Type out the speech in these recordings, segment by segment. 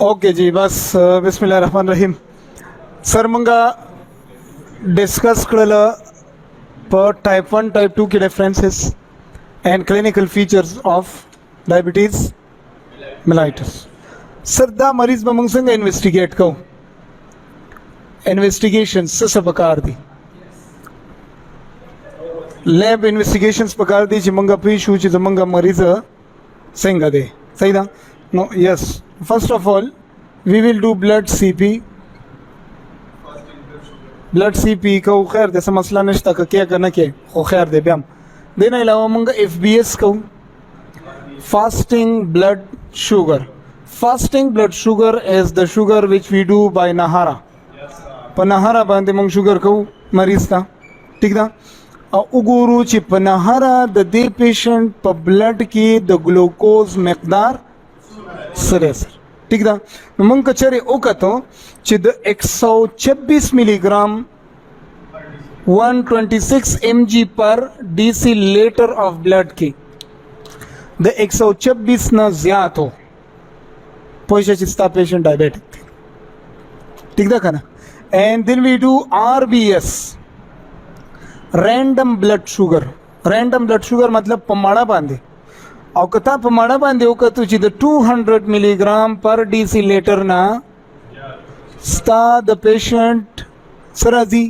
ओके जी, बस बिस्मिल्लाहिर्रहमानिर्रहीम। सर मंगा डिस्कस कळलं पर टाइप 1 टाइप 2 के differences and clinical features of diabetes mellitus. Sir दा मरीज बमंग संग इन्वेस्टिगेट को इन्वेस्टिगेशंस से पकार दी लैब इन्वेस्टिगेशंस पकार दी चिमंगा पीशू चिमंगा मरीज संग दे सही ना। No, yes. First of all, we will do blood CP. Blood CP का खैर जैसा मसला नश्ता का क्या करना क्या हो खैर दे ब्याम देना अलावा मंगा FBS को fasting blood sugar. Fasting blood sugar is the sugar which we do by nahara. पर नहारा बांधे मंग शुगर को मरीज था ठीक ना। उगुरु चिप नहारा द दे पेशेंट पर ब्लड की द ग्लूकोज मकदार सर ठीक था। मंग कचरे ओ कतो चिद 126 मिलीग्राम 126 mg पर डेसीलीटर ऑफ ब्लड की द 126 ना ज्यादा हो पोइशा चिस्ता पेशेंट डायबिटिक ठीक था ना। And then we do RBS random blood sugar. Random blood sugar मतलब पमाड़ा बांधे और कथा पमाड़ा बांधे होकर तुझे 200 मिलीग्राम पर डेसीलीटर ना स्टा the patient Siraji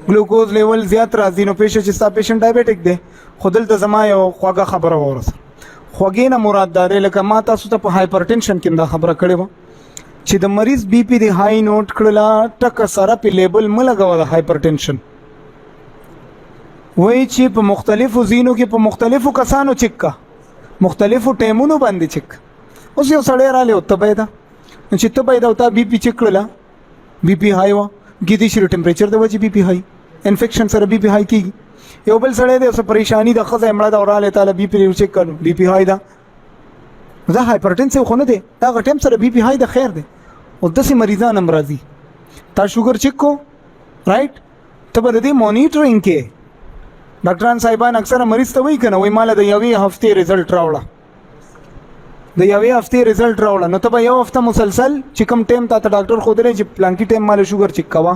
glucose level ज्यादा राजी नो पेशेंट चिस्ता पेशेंट डायबिटिक दे खुदल तजमायो ख्वागा खबर और ख्वागे ना मुराद दारे लका माता सुता हाइपरटेंशन किंदा खबर कड़े वो चिद मरीज बीपी दे हाई नोट कड़ला टक सारा पे लेबल म लगा वाला हाइपरटेंशन वही चिप मुख्तलिफ जीनों के मुख्तलिफ कसानो चिक्का मुख्तलिफ टेमुनो बांधे चिक उसे सड़े राले होता पैदा चित्त पैदा होता बीपी चिकला बीपी हाई हुआ गिदिश टेम्परेचर दे BP high infection sir BP high की योबल सड़े दे उसे परेशानी दा खजा एमड़ा दा और आले ताला बीपी चेक कर बीपी हाई दा हाइपरटेंसिव खोने दे दा टेम सर बीपी हाई दा खैर दे और दस मरीजा नमराजी ता शुगर चेक को राइट तब दे मॉनिटरिंग के डॉक्टरान साहिबान अक्सर मरीज तो वही कहना वही माला दयावी हफ्ते रिजल्ट रावड़ा दयावी हफ्ते रिजल्ट रावड़ा न तब यो हफ्ता मुसलसल चिकम टेम ता डॉक्टर खुद रे प्लांकी टेम माले शुगर चिक्कावा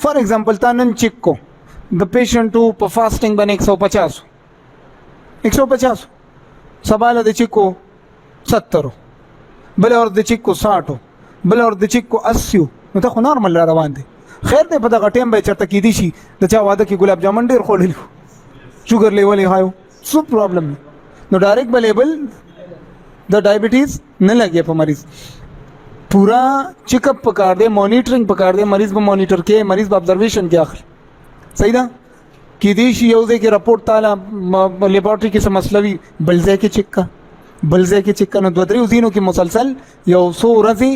फॉर एग्जांपल तानन चिक्को द पेशेंट टू फास्टिंग बने 150 सबाल दे चिक्को 70 बले और दे चिक्को 60 बले और दे चिक्को 80 न तो नॉर्मल रवान दे खैर दे पता टेम बे चरता की दिशी दचा वादा की गुलाब जामुन डेर खोल लो शुगर लेवल हायो सो प्रॉब्लम नो डायरेक्ट लेवल द डायबिटीज न लगे पर मरीज पूरा चेकअप पकड़ दे मॉनिटरिंग पकड़ दे मरीज में मॉनिटर के मरीज में ऑब्जर्वेशन के आखिर सही ना की दिशी योजे के रिपोर्ट ताला लेबोरेटरी के मसला भी बलजे के चिक्का न द्वदरी उजीनों की मुसलसल यो सो रजी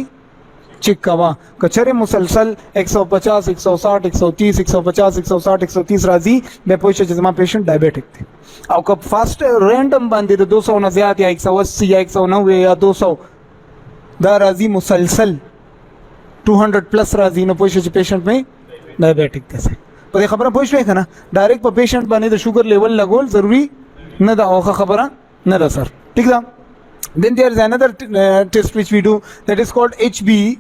चिक्कावा कचरे मुसलसल 150 160 130 150 160 130 राजी बे पोइशा जमा पेशेंट डायबिटिक थे और कब फास्ट रैंडम बांधे तो 200 ना ज्यादा या 180 या 190 या 200 दा राजी मुसलसल 200 प्लस राजी न पोइशा पेशेंट में डायबिटिक थे पर ये खबर पोइश है ना डायरेक्ट पर पेशेंट बने तो शुगर लेवल लगोल जरूरी न दा औखा खबर न दा सर ठीक है। Then there is another test which we do that is called HbA1c.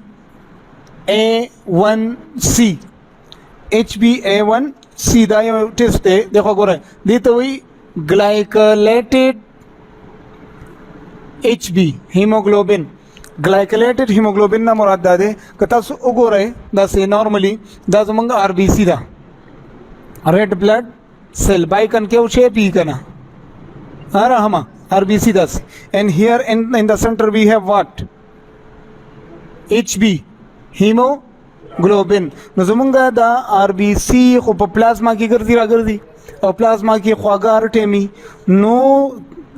HbA1c दा ये टेस्ट है देखो गोरे दी तो वही ग्लाइकोलेटेड Hb हीमोग्लोबिन ग्लाइकोलेटेड हीमोग्लोबिन ना मुराद दा दे कता सो गोरे दा से नॉर्मली दा जमंगा RBC दा रेड ब्लड सेल बाई कन के उसे पी करना अरे हमा RBC does, and here in the center we have what? HB, hemoglobin. नज़ुमंगा दा RBC को प्लाज्मा की गर्दी और प्लाज्मा की ख्वागार टेमी नो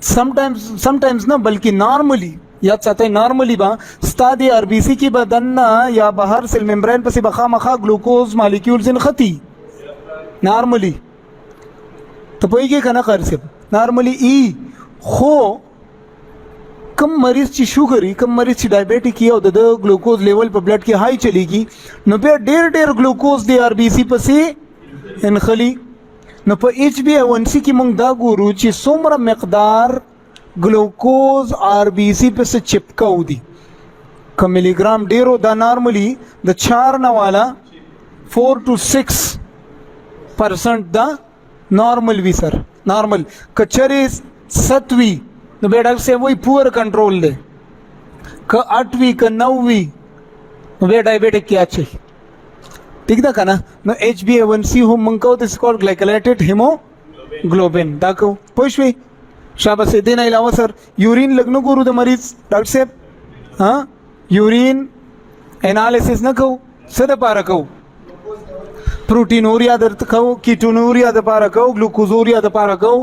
sometimes ना बल्कि नॉर्मली याद चाहते हैं नॉर्मली बा स्तादी RBC की बदन ना या बाहर सेल मेम्ब्रेन पर से बखा मखा ग्लूकोज मालिक्यूल्स इन खती नॉर्मली तो पोई के कना कर से नॉर्मली ई हो कम मरीज की शुगर कम मरीज की डायबिटिक किया होता तो ग्लूकोज लेवल पर ब्लड की हाई चलेगी न पे डेर ग्लूकोज दे RBC पर से इन खली न पर HbA1c की मंग दा गुरु ची सोमरा मकदार ग्लूकोज RBC पे से चिपका दी که ملیګرام ډیرو دا نارملی د 4 نه والا 4 to 6% دا نارمل وی سر نارمل کچری 7 وی نو به ډاکټر صاحب وی پور کنټرول دی که 8 وی که 9 وی نو به ډایبټیک کیا چي ٹھیک ده کنه نو HbA1c هم منکو دس کول ગ્લાયકોલાઇટેડ હિમોગ્લોબિન دا کو پوښوي شابه دې نه علاوه سر یورین لګنو ګورو د مریض ډاکټر صاحب ها یورین انالیسس نه کو څه د پاره کو پروټینوریا درته کو کیټونوریا د پاره کو ګلوکوزوریا د پاره کو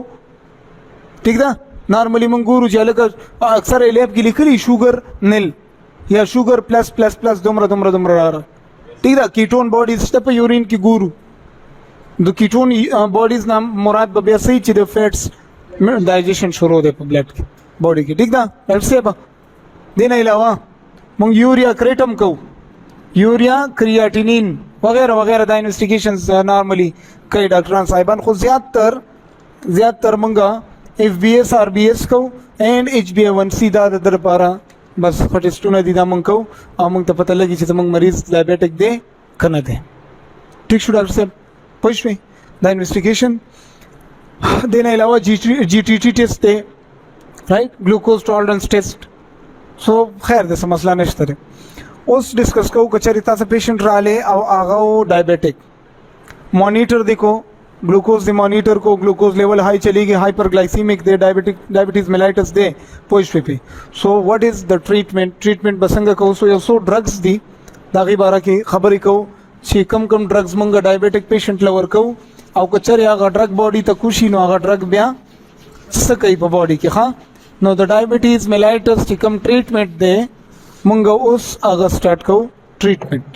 ٹھیک ده نارملی مونږ ګورو چې لکه اکثر لیب کې لیکلي شوګر نل یا شوګر پلس پلس پلس دومره را ٹھیک ده کیټون باډیز ته په یورین کې ګورو د کیټون باډیز نام مراد به بیا صحیح چې د فیټس ډایجیشن شروع دی په بلډ کې باډي کې ٹھیک ده ډاکټر صاحب دین علاوه مونږ یوریا کریټم کو یوریا کریاټینین وغیرہ وغیرہ دا انویسټیګیشنز نارملی کوي ډاکټران صاحبان خو زیاتر مونږه FBS RBS کو اینڈ HbA1c دا د در لپاره بس ټیسټونه دي دا مونږ کو او مونږ ته پته لګي چې زمونږ مریض ډایبټیک دی کنه دی ٹھیک شو ډاکټر صاحب پوښوي دا انویسټیګیشن دین علاوه GTT ټیسټ دی رائٹ ګلوکوز ټالرنس ټیسټ سو خیر د څه مسله نشته دی اوس ډسکس کوو که چېرې تاسو پیشنټ راغلی او هغه ډایبټیک مانیټر دی کو ग्लूकोज دی مانیټر کو ग्लूकोज لیول هائی چلیږي هایپرګلایسیمیک دی ډایبټیز میلایټس دی پوښوي پی سو واټ از د ټریټمنټ بسنګ کو سو یو سو ډرګز دی دا غي باره کې خبرې کو چې کم ډرګز مونږ ډایبټیک پیشنټ لور کو او که چېرې هغه ډرګ باډي ته کوشي نو هغه ډرګ بیا څه کوي په باډي کې ها نو د ډایبټیز میلایټس چې کم ټریټمنټ دی مونږ اوس هغه سٹارټ کو ټریټمنټ